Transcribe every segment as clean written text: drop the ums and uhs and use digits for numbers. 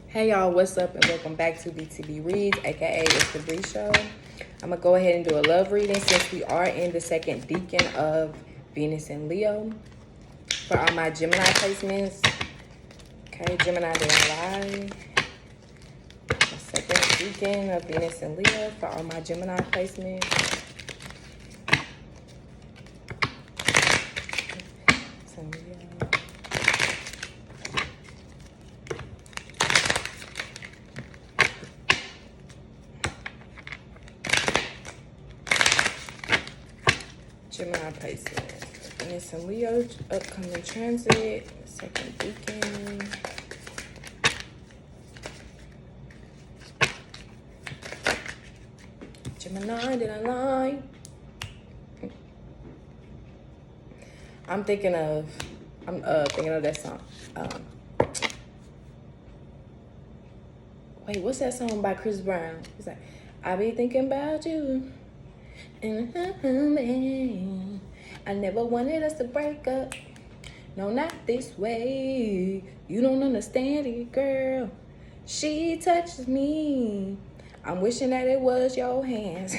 Hey y'all, what's up and welcome back to B.T.P Reads, aka It's the Bree Show. I'm gonna go ahead and do a love reading since we are in the second decan of Venus and Leo. For all my Gemini placements, okay, Gemini didn't lie. The second decan of Venus and Leo for all my Gemini placements. Gemini placement. Venus and Leo, upcoming transit, second decan. Gemini, did I lie? I'm thinking of that song. Wait, what's that song by Chris Brown? He's like, I be thinking about you. I never wanted us to break up. No, not this way. You don't understand it, girl. She touches me. I'm wishing that it was your hands.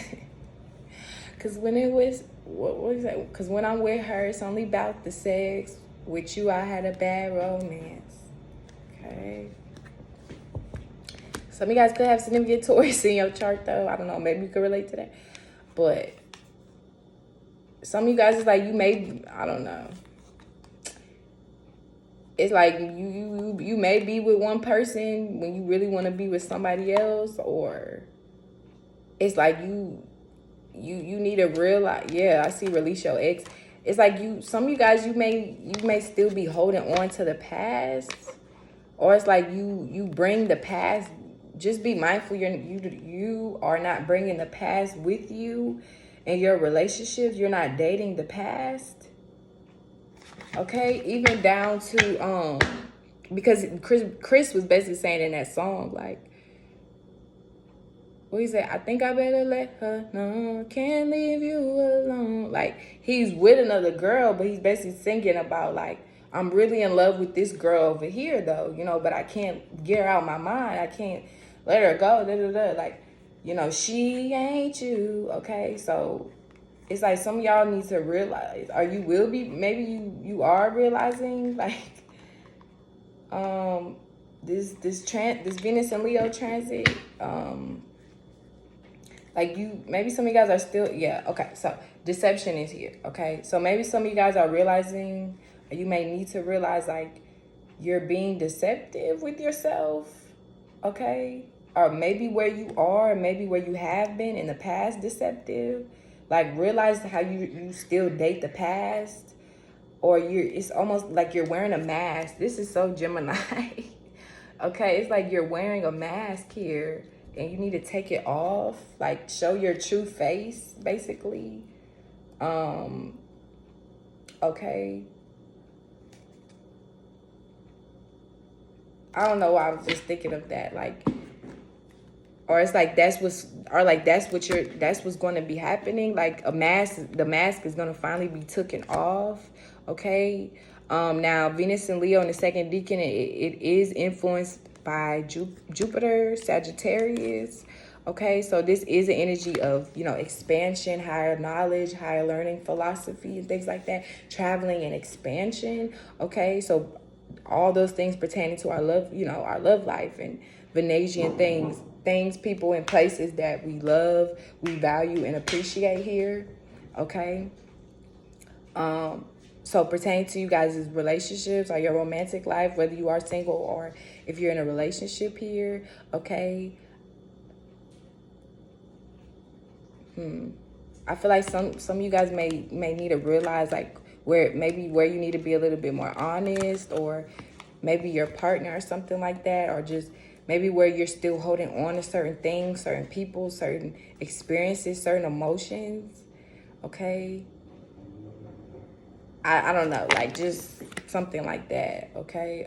Cause when it was, what is that? Cause when I'm with her, it's only about the sex. With you, I had a bad romance. Okay. Some of you guys could have significant Taurus in your chart, though. I don't know. Maybe you could relate to that. But some of you guys is like, you may, I don't know. It's like you may be with one person when you really want to be with somebody else, or it's like you need to realize. Yeah, I see release your ex. It's like some of you guys, you may still be holding on to the past, or it's like you bring the past. Just be mindful you are not bringing the past with you in your relationships. You're not dating the past. Okay, even down to because Chris was basically saying in that song, like, what he said, I think I better let her know, can't leave you alone. Like, he's with another girl, but he's basically singing about, like, I'm really in love with this girl over here, though, but I can't get her out of my mind. I can't let her go, like, she ain't you, okay? So it's like some of y'all need to realize, or you will be, maybe you are realizing, like, this Venus and Leo transit, like maybe some of you guys are still, yeah, okay, so deception is here, okay? So maybe some of you guys are realizing, or you may need to realize, like, you're being deceptive with yourself, okay? Or maybe where you are, maybe where you have been in the past deceptive. Like, realize how you still date the past, or it's almost like you're wearing a mask. This is so Gemini. Okay, it's like you're wearing a mask here and you need to take it off, like show your true face, basically. Okay. I don't know why I was just thinking of that, like, or it's like that's what's going to be happening. Like the mask is going to finally be taken off. Okay. Now Venus and Leo in the second decan, it is influenced by Jupiter, Sagittarius. Okay, so this is an energy of, expansion, higher knowledge, higher learning, philosophy, and things like that, traveling and expansion. Okay, so all those things pertaining to our love life and Venusian things, people, and places that we love, we value, and appreciate here. Okay. So pertaining to you guys' relationships or your romantic life, whether you are single or if you're in a relationship here, okay. I feel like some of you guys may need to realize, like, where you need to be a little bit more honest, or maybe your partner or something like that, or just maybe where you're still holding on to certain things, certain people, certain experiences, certain emotions. Okay. I don't know, like just something like that, okay?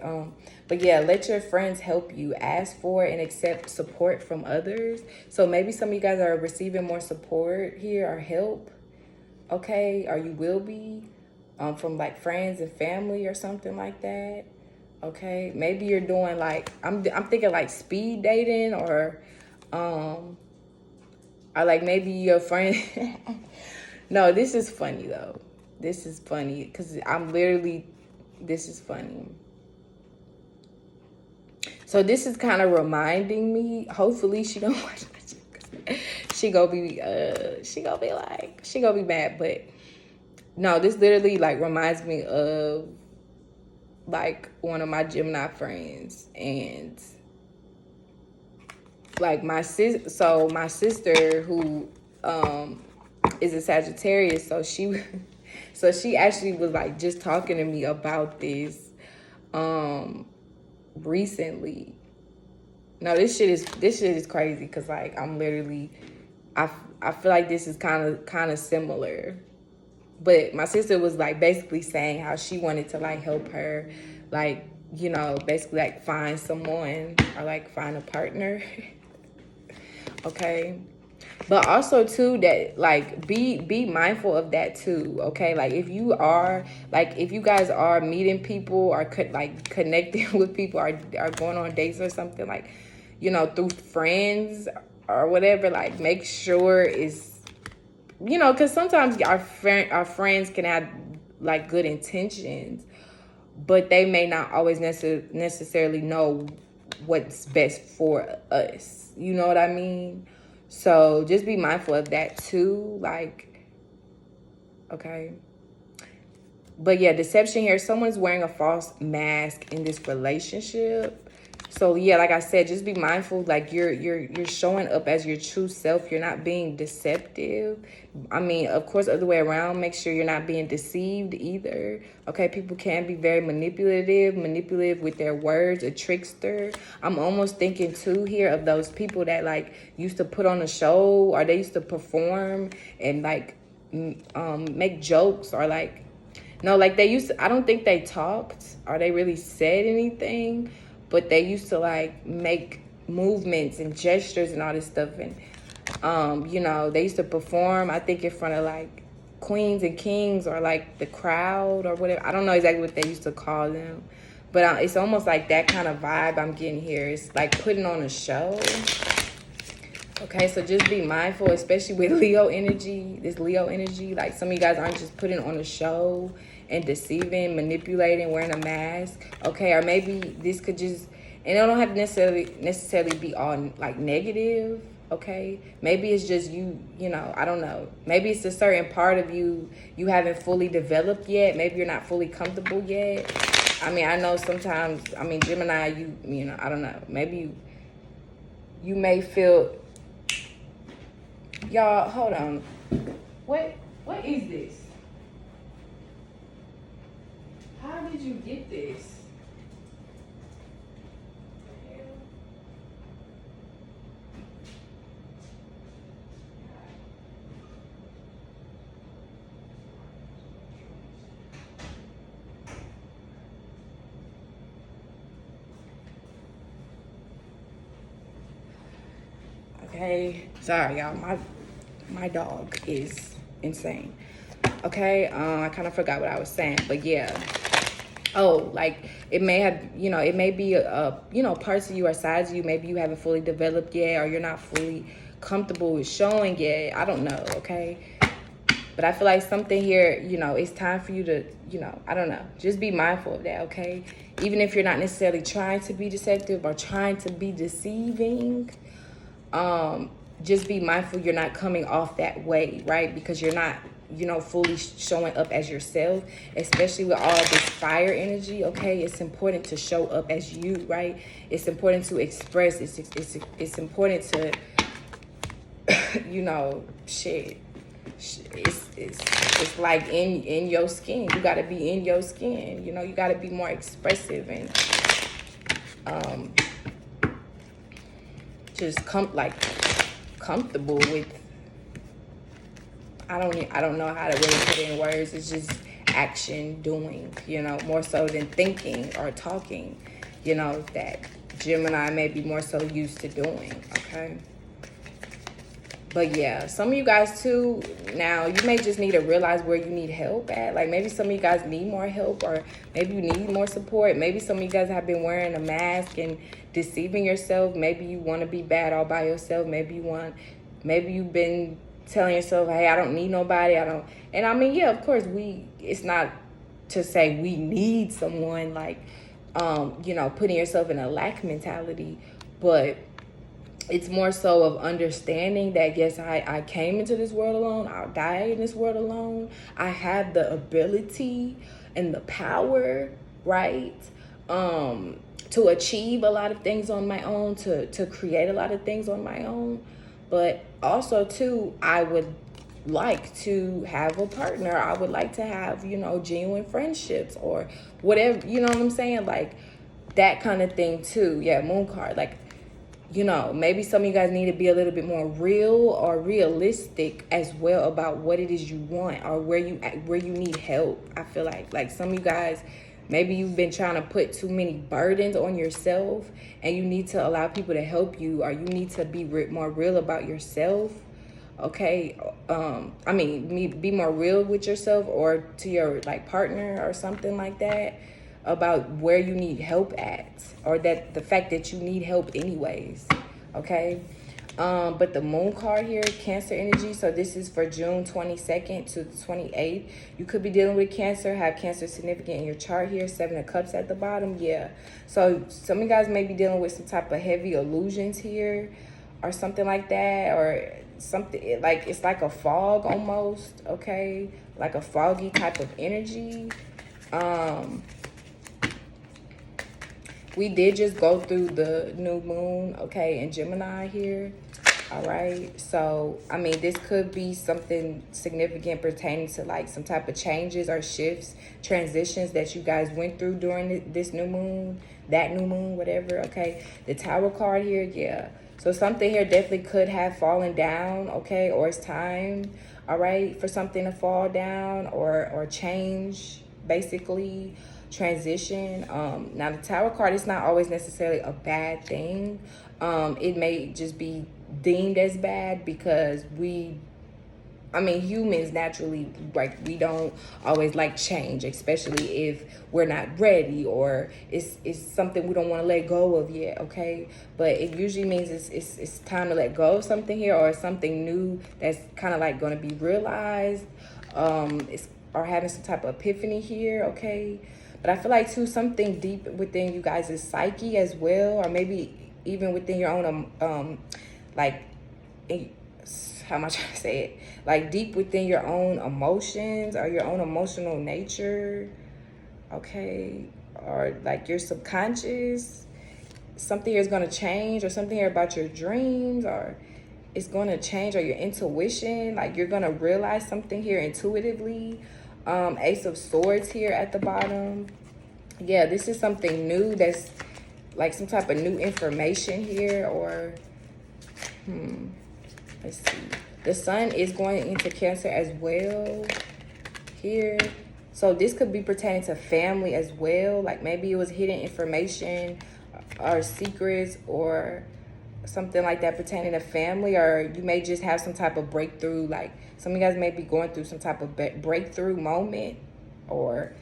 But yeah, let your friends help you. Ask for and accept support from others. So maybe some of you guys are receiving more support here or help, okay? Or you will be from like friends and family or something like that. Okay, maybe you're doing like I'm thinking like speed dating um or like maybe your friend. No, this is funny though. This is funny because I'm literally. This is funny. So this is kind of reminding me. Hopefully she don't watch my. She gonna be she gonna be mad, but no, this literally like reminds me of like one of my Gemini friends, and like my sister who is a Sagittarius, so she actually was like just talking to me about this recently. No, this shit is crazy because like I'm literally I feel like this is kind of similar. But my sister was like basically saying how she wanted to like help her, like, you know, basically like find someone or like find a partner. Okay. But also too that like be mindful of that too. Okay, like if you guys are meeting people or like connecting with people or are going on dates or something, like, you know, through friends or whatever, like make sure it's, you know, because sometimes our friends can have like good intentions, but they may not always necessarily know what's best for us. You know what I mean? So just be mindful of that too. Like, okay. But yeah, deception here. Someone's wearing a false mask in this relationship. So yeah, like I said, just be mindful. Like you're showing up as your true self. You're not being deceptive. I mean, of course, other way around. Make sure you're not being deceived either. Okay, people can be very manipulative with their words. A trickster. I'm almost thinking too here of those people that like used to put on a show or they used to perform and like make jokes or like. No, like they used to, I don't think they talked or they really said anything, but they used to like make movements and gestures and all this stuff. And, you know, they used to perform, I think, in front of like queens and kings or like the crowd or whatever. I don't know exactly what they used to call them, but it's almost like that kind of vibe I'm getting here. It's like putting on a show. Okay, so just be mindful, especially with Leo energy, this Leo energy. Like some of you guys aren't just putting on a show and deceiving, manipulating, wearing a mask. Okay, or maybe this could just, and it don't have to necessarily be all like negative. Okay, maybe it's just you know, I don't know. Maybe it's a certain part of you haven't fully developed yet. Maybe you're not fully comfortable yet. I mean, I know sometimes, I mean, Gemini, you know, I don't know. Maybe you may feel. Y'all, hold on. What is this? How did you get this? Okay, sorry y'all. My dog is insane. Okay, I kind of forgot what I was saying, but yeah. Oh, like it may have, you know, it may be you know, parts of you or sides of you maybe you haven't fully developed yet, or you're not fully comfortable with showing yet. I don't know. Okay, but I feel like something here, you know, it's time for you to, you know, I don't know, just be mindful of that. Okay, even if you're not necessarily trying to be deceptive or trying to be deceiving, just be mindful you're not coming off that way, right? Because you're not, you know, fully showing up as yourself, especially with all this fire energy. Okay, it's important to show up as you, right? It's important to express. It's important to, you know, shit. It's like in your skin. You got to be in your skin. You know, you got to be more expressive and just comfortable with. I don't know how to really put it in words. It's just action, doing, you know, more so than thinking or talking, you know, that Gemini may be more so used to doing. Okay, But yeah, some of you guys too, now you may just need to realize where you need help at. Like maybe some of you guys need more help, or maybe you need more support. Maybe some of you guys have been wearing a mask and deceiving yourself. Maybe you want to be bad all by yourself. Maybe you've been telling yourself, hey, I don't need nobody. I don't. And I mean, yeah, of course it's not to say we need someone, like, putting yourself in a lack mentality, but it's more so of understanding that, yes, I came into this world alone. I'll die in this world alone. I have the ability and the power, right? To achieve a lot of things on my own, to create a lot of things on my own. But also too, I would like to have a partner. I would like to have, genuine friendships or whatever, you know what I'm saying? Like that kind of thing too. Yeah, moon card. Like, maybe some of you guys need to be a little bit more real or realistic as well about what it is you want, or where you need help. I feel like some of you guys, maybe you've been trying to put too many burdens on yourself, and you need to allow people to help you, or you need to be more real about yourself. Okay, be more real with yourself, or to your partner or something like that, about where you need help at, or that the fact that you need help anyways. Okay, but the moon card here, Cancer energy. So this is for June 22nd to the 28th. You could be dealing with Cancer, have Cancer significant in your chart here. 7 of Cups at the bottom. Yeah, so some of you guys may be dealing with some type of heavy illusions here, or something like that, or something like it's like a fog almost. Okay, like a foggy type of energy. We did just go through the new moon, okay, in Gemini here. All right. So, I mean, this could be something significant pertaining to some type of changes or shifts, transitions that you guys went through during this new moon, that new moon, whatever. Okay. The Tower card here. Yeah. So something here definitely could have fallen down. Okay. Or it's time. All right. For something to fall down or change, basically. Transition. Now the Tower card is not always necessarily a bad thing. It may just be deemed as bad because humans naturally, we don't always like change, especially if we're not ready, or it's something we don't want to let go of yet. Okay, but it usually means it's time to let go of something here, or something new that's kind of going to be realized, or having some type of epiphany here. Okay. But I feel like too, something deep within you guys' psyche as well, or maybe even within your own how am I trying to say it? Deep within your own emotions or your own emotional nature, okay? Or your subconscious, something here is going to change, or something here about your dreams, or it's going to change, or your intuition, you're going to realize something here intuitively. Ace of Swords here at the bottom. Yeah, this is something new, that's some type of new information here, or let's see. The Sun is going into Cancer as well here. So this could be pertaining to family as well. Maybe it was hidden information or secrets or something like that pertaining to family, or you may just have some type of breakthrough. Some of you guys may be going through some type of breakthrough moment, or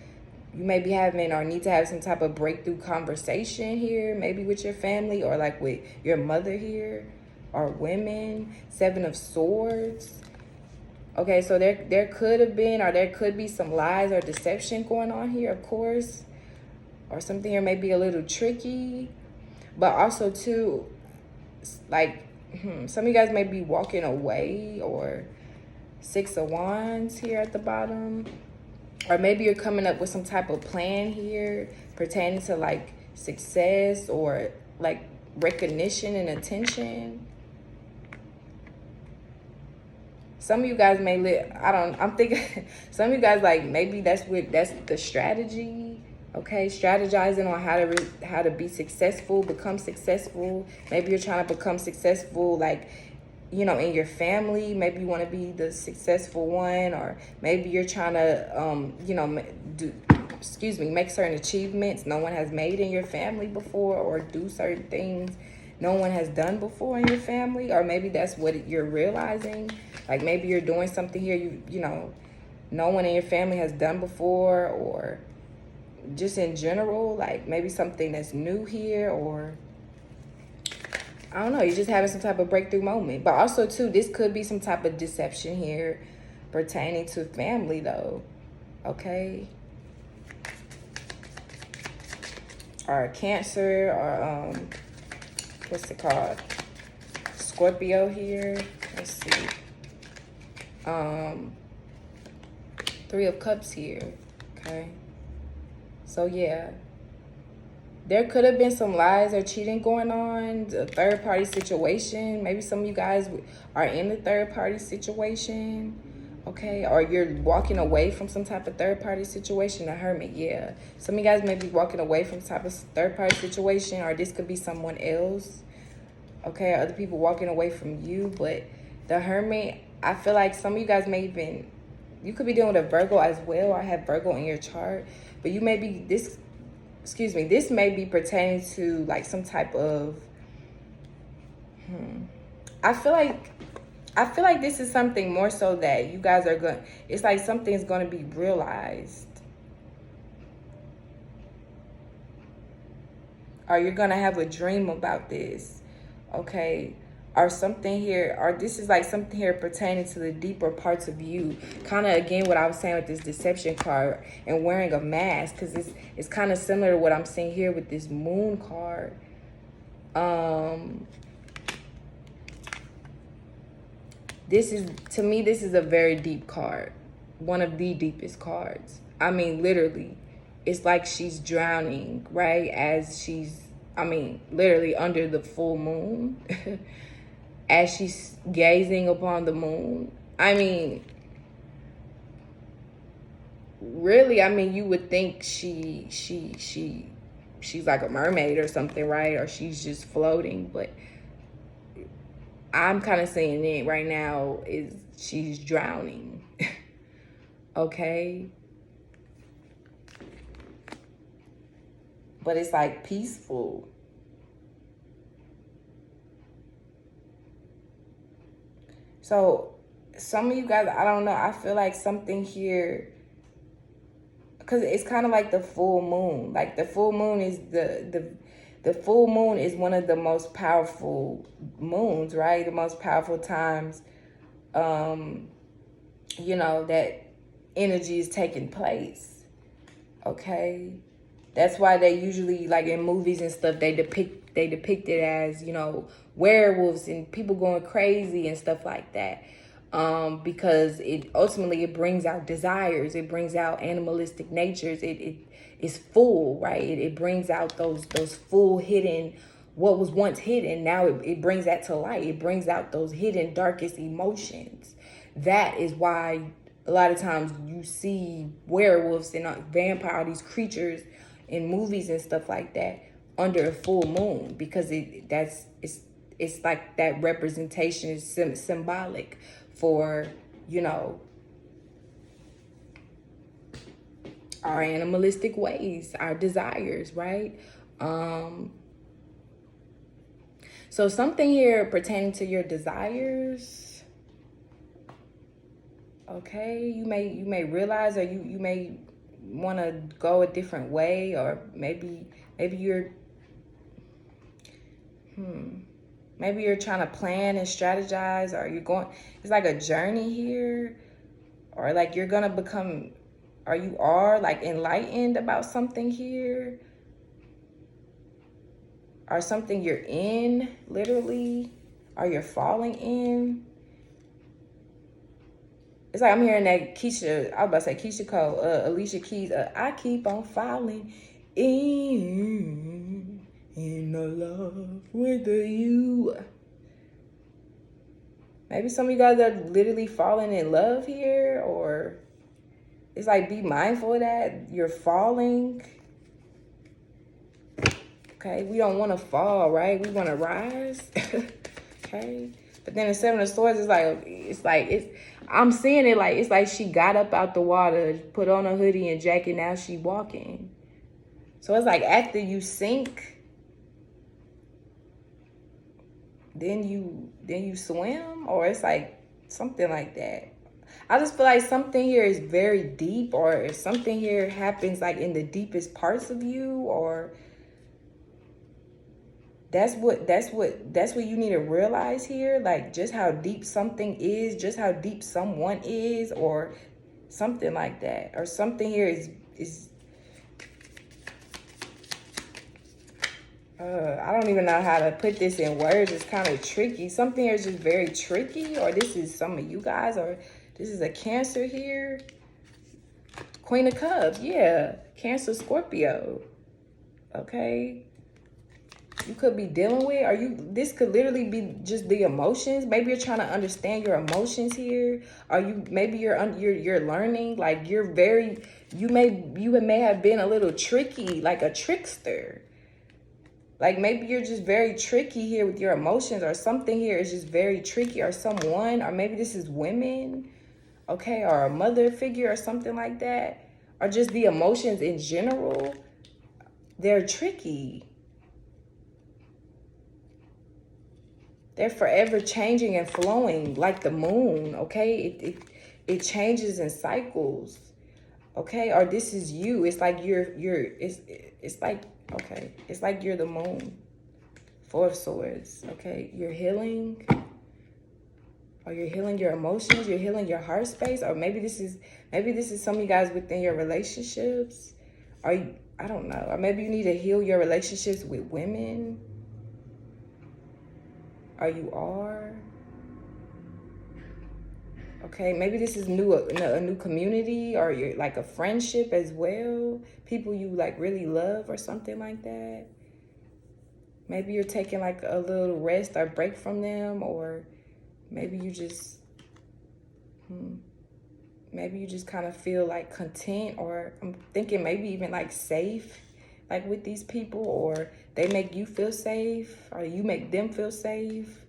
you may be having or need to have some type of breakthrough conversation here, maybe with your family, or with your mother here, or women. 7 of Swords. Okay, so there could have been, or there could be some lies or deception going on here, of course, or something here may be a little tricky. But also too, some of you guys may be walking away, or 6 of Wands here at the bottom, or maybe you're coming up with some type of plan here pertaining to success, or recognition and attention. Some of you guys may live, I'm thinking some of you guys maybe that's the strategy. Okay, strategizing on how to be successful, become successful. Maybe you're trying to become successful, in your family. Maybe you want to be the successful one, or maybe you're trying to, make certain achievements no one has made in your family before, or do certain things no one has done before in your family, or maybe that's what you're realizing. Like maybe you're doing something here you know no one in your family has done before, or just in general, like maybe something that's new here, or I don't know, you're just having some type of breakthrough moment. But also too, this could be some type of deception here pertaining to family though. Okay. Or Cancer, or what's it called? Scorpio here. Let's see. Three of Cups here. Okay. So yeah. There could have been some lies or cheating going on, a third party situation. Maybe some of you guys are in a third party situation, okay? Or you're walking away from some type of third party situation, a Hermit, yeah. Some of you guys may be walking away from some type of third party situation, or this could be someone else, okay? Other people walking away from you, but the Hermit, I feel like some of you guys may even, you could be dealing with a Virgo as well, or have Virgo in your chart, but you may be, this may be pertaining to like some type of, I feel like this is something more so that you guys are going, it's like something's going to be realized. Or you're going to have a dream about this, okay? Or something here, or this is like something here pertaining to the deeper parts of you. Kind of, again, what I was saying with this deception card and wearing a mask, because it's kind of similar to what I'm seeing here with this Moon card. This is, to me, this is a very deep card. One of the deepest cards. I mean, literally, it's like she's drowning, right? As she's, I mean, literally under the full moon. As she's gazing upon the moon. I mean, really, I mean, you would think she's like a mermaid or something, right? Or she's just floating, but I'm kind of saying it right now is she's drowning. Okay? But it's like peaceful. So some of you guys, I don't know, I feel like something here, because it's kind of like the full moon. Like the full moon is the full moon is one of the most powerful moons, right? The most powerful times, you know, that energy is taking place, okay? That's why they usually, like in movies and stuff, they depict it as, you know, werewolves and people going crazy and stuff like that. Because it ultimately, it brings out desires, it brings out animalistic natures, it is full, right? It brings out those full hidden, what was once hidden, now it brings that to light. It brings out those hidden darkest emotions. That is why a lot of times you see werewolves and vampire, these creatures in movies and stuff like that under a full moon, because it's like that representation is symbolic for, you know, our animalistic ways, our desires, right? So something here pertaining to your desires, okay? You may realize, or you may want to go a different way, or maybe you're maybe you're trying to plan and strategize, or you're going, it's like a journey here, or like you're gonna become, or you are like enlightened about something here, or something you're in, literally, or you're falling in. It's like I'm hearing that Keisha, I was about to say Keisha Cole, Alicia Keys, I keep on falling in the love with you. Maybe some of you guys are literally falling in love here, or it's like, be mindful of that. You're falling. Okay, we don't want to fall, right? We want to rise. Okay. But then the Seven of Swords is like, I'm seeing it like, it's like she got up out the water, put on a hoodie and jacket, now she walking. So it's like after you sink, then you swim, or it's like something like that. I just feel like something here is very deep, or something here happens like in the deepest parts of you, or that's what you need to realize here, like just how deep something is, just how deep someone is, or something like that. Or something here is I don't even know how to put this in words. It's kind of tricky. Something here is just very tricky, or this is some of you guys, or this is a Cancer here. Queen of Cups, yeah. Cancer, Scorpio. Okay. You could be dealing with, or this could literally be just the emotions. Maybe you're trying to understand your emotions here. Or maybe you're learning, like you may have been a little tricky, like a trickster. Like maybe you're just very tricky here with your emotions, or something here is just very tricky, or someone, or maybe this is women, okay, or a mother figure or something like that, or just the emotions in general. They're tricky. They're forever changing and flowing like the moon, okay? It changes in cycles, okay? Or this is you. It's like it's like, okay, it's like you're the moon. Four of Swords, okay? You're healing, or you're healing your emotions, you're healing your heart space, or maybe this is some of you guys within your relationships. I don't know. Or maybe you need to heal your relationships with women. Or you are. Okay, maybe this is a new community, or you're like a friendship as well. People you like really love, or something like that. Maybe you're taking like a little rest or break from them, or maybe you just kind of feel like content, or I'm thinking maybe even like safe, like with these people, or they make you feel safe, or you make them feel safe.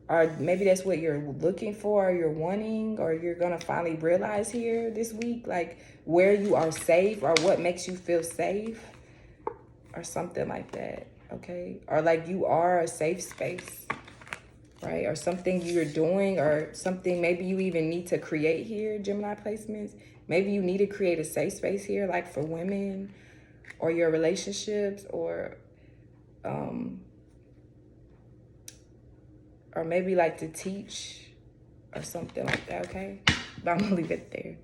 Or maybe that's what you're looking for, or you're wanting, or you're going to finally realize here this week, like where you are safe, or what makes you feel safe, or something like that, okay? Or like you are a safe space, right? Or something you're doing, or something maybe you even need to create here, Gemini placements. Maybe you need to create a safe space here, like for women, or your relationships, or maybe like to teach, or something like that, okay? But I'm gonna leave it there.